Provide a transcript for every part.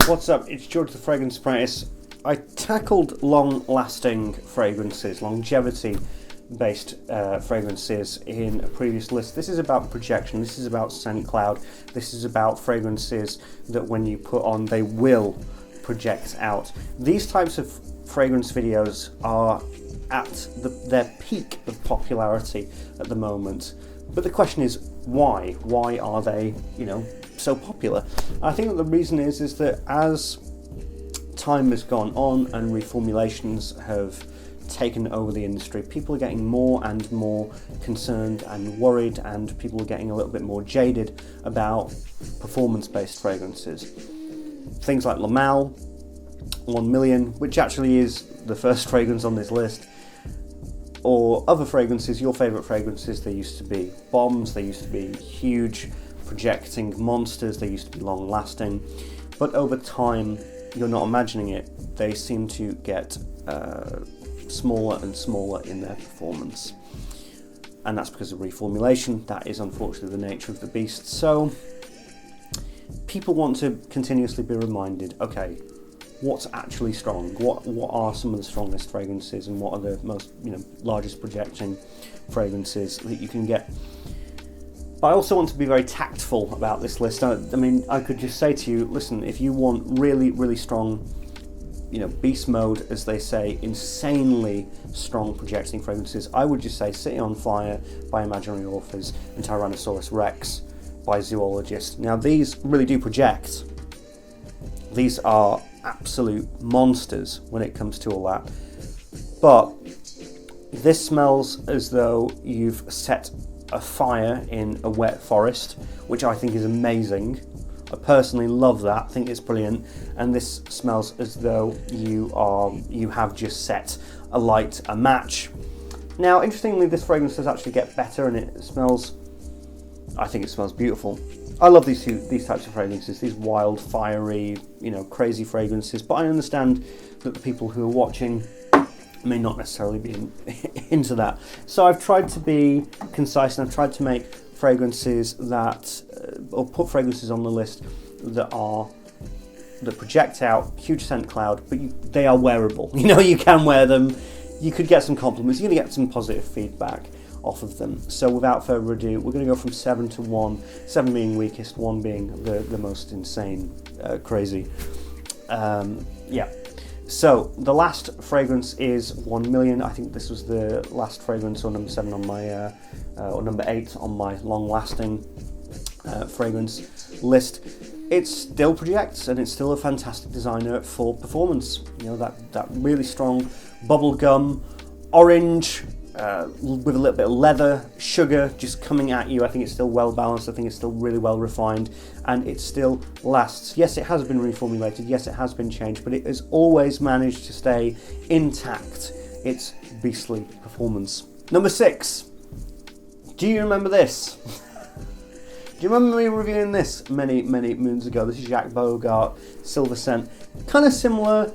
What's up? It's George the Fragrance Apprentice. I tackled long-lasting fragrances, longevity-based fragrances in a previous list. This is about projection, this is about scent cloud, this is about fragrances that when you put on, they will project out. These types of fragrance videos are at their peak of popularity at the moment. But the question is, why? Why are they, so popular? I think that the reason is that as time has gone on and reformulations have taken over the industry, people are getting more and more concerned and worried, and people are getting a little bit more jaded about performance-based fragrances. Things like La Mal, 1 Million, which actually is the first fragrance on this list, or other fragrances, your favourite fragrances. They used to be bombs, they used to be huge projecting monsters, they used to be long lasting, but over time, you're not imagining it, they seem to get smaller and smaller in their performance. And that's because of reformulation. That is unfortunately the nature of the beast. So people want to continuously be reminded, okay, what's actually strong? What are some of the strongest fragrances, and what are the most largest projecting fragrances that you can get? But I also want to be very tactful about this list. I mean, I could just say to you, listen, if you want really, really strong, beast mode, as they say, insanely strong projecting fragrances, I would just say City on Fire by Imaginary Authors and Tyrannosaurus Rex by Zoologist. Now, these really do project. These are absolute monsters when it comes to all that. But this smells as though you've set a fire in a wet forest, which I think is amazing. I personally love that. I think it's brilliant. And this smells as though you have just set alight a match. Now, interestingly, this fragrance does actually get better, and I think it smells beautiful. I love these types of fragrances, these wild, fiery, crazy fragrances, but I understand that the people who are watching may not necessarily be into that. So I've tried to be concise, and I've tried to make fragrances or put fragrances on the list that project out, huge scent cloud, but they are wearable. You can wear them, you could get some compliments, you're going to get some positive feedback off of them. So without further ado, we're going to go from 7 to 1, 7 being weakest, 1 being the most insane, crazy. So the last fragrance is 1 Million. I think this was the last fragrance, or number 7 on my, or number 8 on my long-lasting fragrance list. It still projects, and it's still a fantastic designer for performance. That really strong bubblegum, orange, with a little bit of leather, sugar just coming at you. I think it's still well balanced. I think it's still really well refined, and it still lasts. Yes, it has been reformulated. Yes, it has been changed, but it has always managed to stay intact. Its beastly performance. Number 6. Do you remember this? Do you remember me reviewing this many moons ago? This is Yak Bogart Silver scent, kind of similar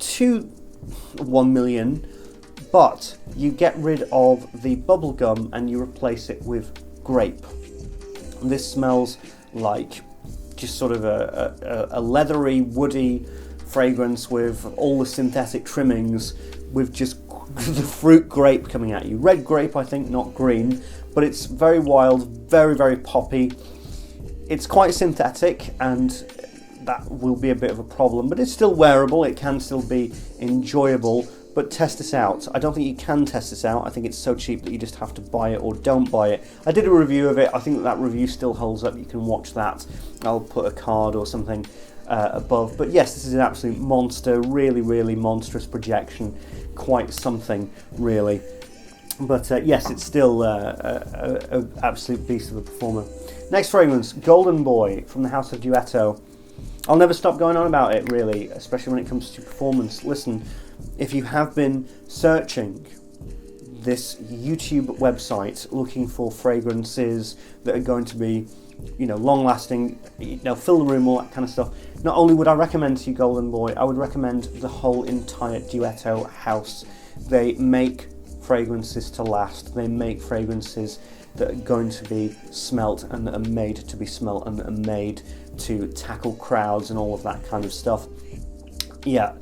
to 1 Million. But you get rid of the bubblegum and you replace it with grape. This smells like just sort of a leathery, woody fragrance with all the synthetic trimmings, with just the fruit grape coming at you. Red grape, I think, not green, but it's very wild, very, very poppy. It's quite synthetic, and that will be a bit of a problem, but it's still wearable. It can still be enjoyable. But test this out. I don't think you can test this out. I think it's so cheap that you just have to buy it or don't buy it. I did a review of it. I think that review still holds up. You can watch that. I'll put a card or something above. But yes, this is an absolute monster. Really, really monstrous projection. Quite something, really. But yes, it's still an absolute beast of a performer. Next fragrance, Golden Boy from the House of Duetto. I'll never stop going on about it, really, especially when it comes to performance. Listen, if you have been searching this YouTube website looking for fragrances that are going to be, long-lasting, fill the room, all that kind of stuff, not only would I recommend to you Golden Boy, I would recommend the whole entire Duetto house. They make fragrances to last. They make fragrances that are going to be smelt and that are made to be smelt and that are made to tackle crowds and all of that kind of stuff. Yeah,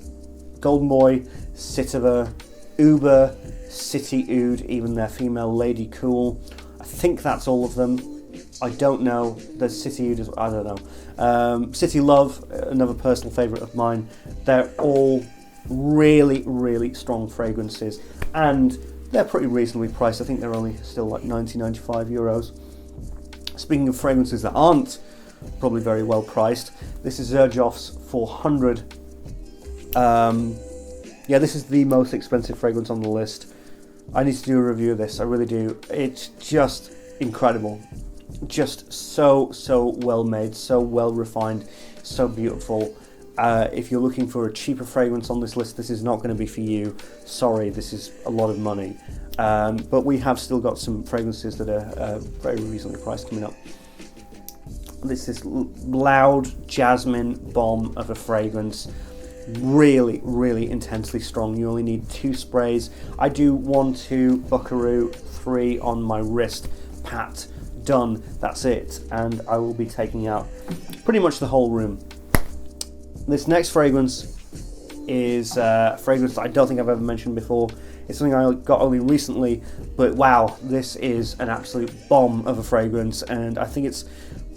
Golden Boy, Citiver, Uber, City Oud, even their female Lady Cool. I think that's all of them. I don't know. There's City Oud, I don't know. City Love, another personal favourite of mine. They're all really, really strong fragrances, and they're pretty reasonably priced. I think they're only still like 95 euros. Speaking of fragrances that aren't probably very well priced, this is Xerjoff's 400. Yeah, this is the most expensive fragrance on the list. I need to do a review of this, I really do. It's just incredible. Just so well made, so well refined, so beautiful. If you're looking for a cheaper fragrance on this list, this is not going to be for you. Sorry, this is a lot of money. But we have still got some fragrances that are very reasonably priced coming up. This is loud jasmine bomb of a fragrance. Really, really intensely strong. You only need 2 sprays. I do 1, 2, buckaroo, 3 on my wrist, pat, done, that's it. And I will be taking out pretty much the whole room. This next fragrance is a fragrance that I don't think I've ever mentioned before. It's something I got only recently, but wow, this is an absolute bomb of a fragrance, and I think it's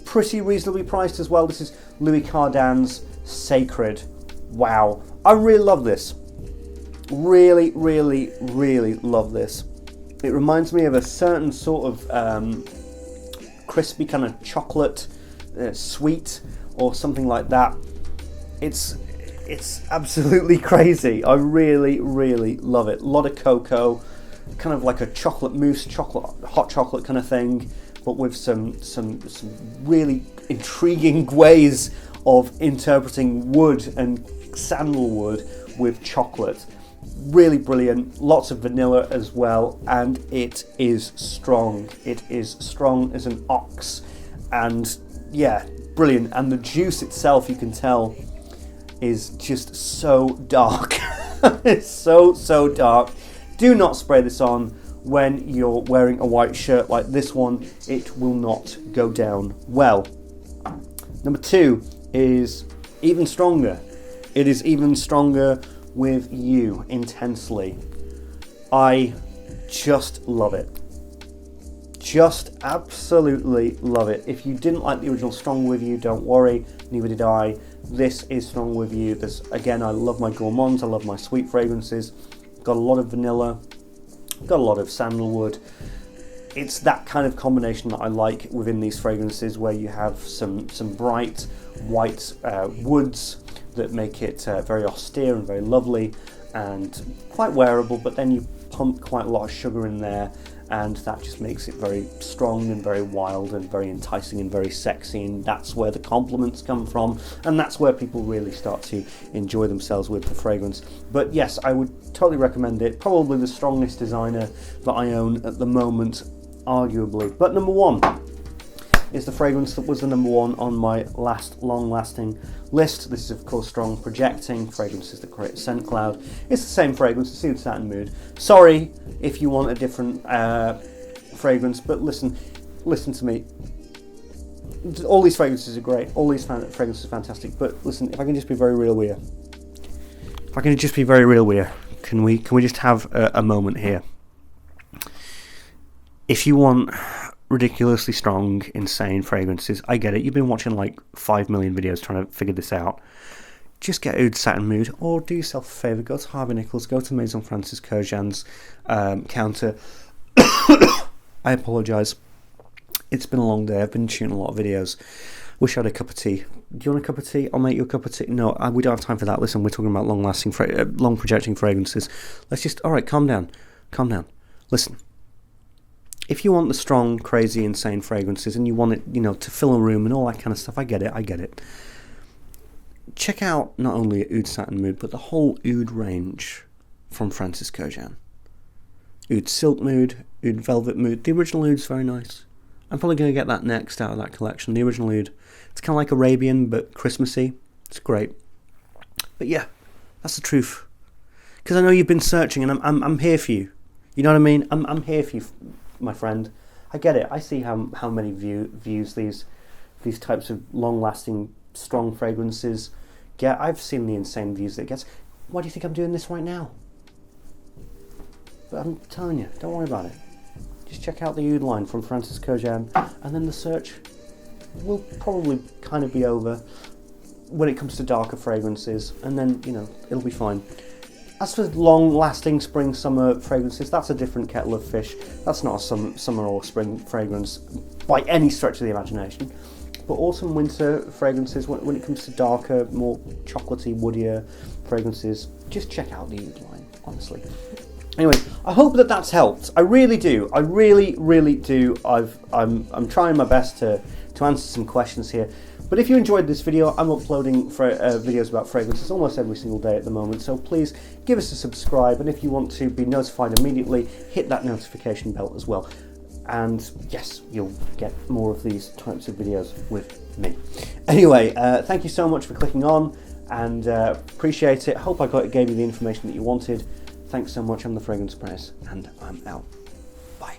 pretty reasonably priced as well. This is Louis Cardin's Sacred. Wow, I really love this. Really, really, really love this. It reminds me of a certain sort of crispy kind of chocolate, sweet, or something like that. It's absolutely crazy. I really, really love it. A lot of cocoa, kind of like a chocolate mousse, hot chocolate kind of thing, but with some really intriguing ways of interpreting wood and sandalwood with chocolate. Really brilliant. Lots of vanilla as well, and it is strong. It is strong as an ox, and yeah, brilliant. And the juice itself, you can tell, is just so dark. It's so dark. Do not spray this on when you're wearing a white shirt like this one. It will not go down well. Number 2 is even stronger. It is even stronger with you intensely. I just love it. Just absolutely love it. If you didn't like the original Strong With You, don't worry, neither did I. This is Strong With You. Again, I love my gourmands, I love my sweet fragrances. Got a lot of vanilla, got a lot of sandalwood. It's that kind of combination that I like within these fragrances, where you have some bright white woods that make it very austere and very lovely and quite wearable, but then you pump quite a lot of sugar in there, and that just makes it very strong and very wild and very enticing and very sexy, and that's where the compliments come from, and that's where people really start to enjoy themselves with the fragrance. But yes, I would totally recommend it. Probably the strongest designer that I own at the moment, arguably. But number 1 is the fragrance that was the number 1 on my last long-lasting list. This is, of course, Strong Projecting, fragrances that create a scent cloud. It's the same fragrance, it's Oud Satin Mood. Sorry if you want a different fragrance, but listen to me. All these fragrances are great, all these fragrances are fantastic, but listen, if I can just be very real with you, can we just have a moment here? If you want ridiculously strong, insane fragrances, I get it. You've been watching like 5 million videos trying to figure this out. Just get Oud Satin Mood, or do yourself a favour, go to Harvey Nichols, go to Maison Francis Kurkdjian's counter. I apologise. It's been a long day. I've been shooting a lot of videos. Wish I had a cup of tea. Do you want a cup of tea? I'll make you a cup of tea. No, we don't have time for that. Listen, we're talking about long-lasting, long projecting fragrances. Let's just, all right, calm down. Listen. If you want the strong, crazy, insane fragrances and you want it, to fill a room and all that kind of stuff, I get it. Check out not only Oud Satin Mood, but the whole Oud range from Francis Kurkdjian. Oud Silk Mood, Oud Velvet Mood. The original Oud's very nice. I'm probably going to get that next out of that collection. The original Oud. It's kind of like Arabian, but Christmassy. It's great. But yeah, that's the truth. Because I know you've been searching, and I'm here for you. You know what I mean? I'm here for you, my friend. I get it. I see how many views these these types of long-lasting, strong fragrances get. I've seen the insane views that it gets. Why do you think I'm doing this right now? But I'm telling you, don't worry about it. Just check out the Oud line from Francis Kurkdjian, and then the search will probably kind of be over when it comes to darker fragrances, and then, you know, it'll be fine. As for long-lasting spring, summer fragrances, that's a different kettle of fish. That's not a summer or spring fragrance by any stretch of the imagination. But autumn, winter fragrances, when it comes to darker, more chocolatey, woodier fragrances, just check out the Oud line, honestly. Anyway, I hope that that's helped. I really do. I really, really do. I'm trying my best to answer some questions here. But if you enjoyed this video, I'm uploading videos about fragrances almost every single day at the moment, so please give us a subscribe, and if you want to be notified immediately, hit that notification bell as well. And yes, you'll get more of these types of videos with me. Anyway, thank you so much for clicking on, and appreciate it. Hope I gave you the information that you wanted. Thanks so much. I'm the Fragrance Apprentice, and I'm out. Bye.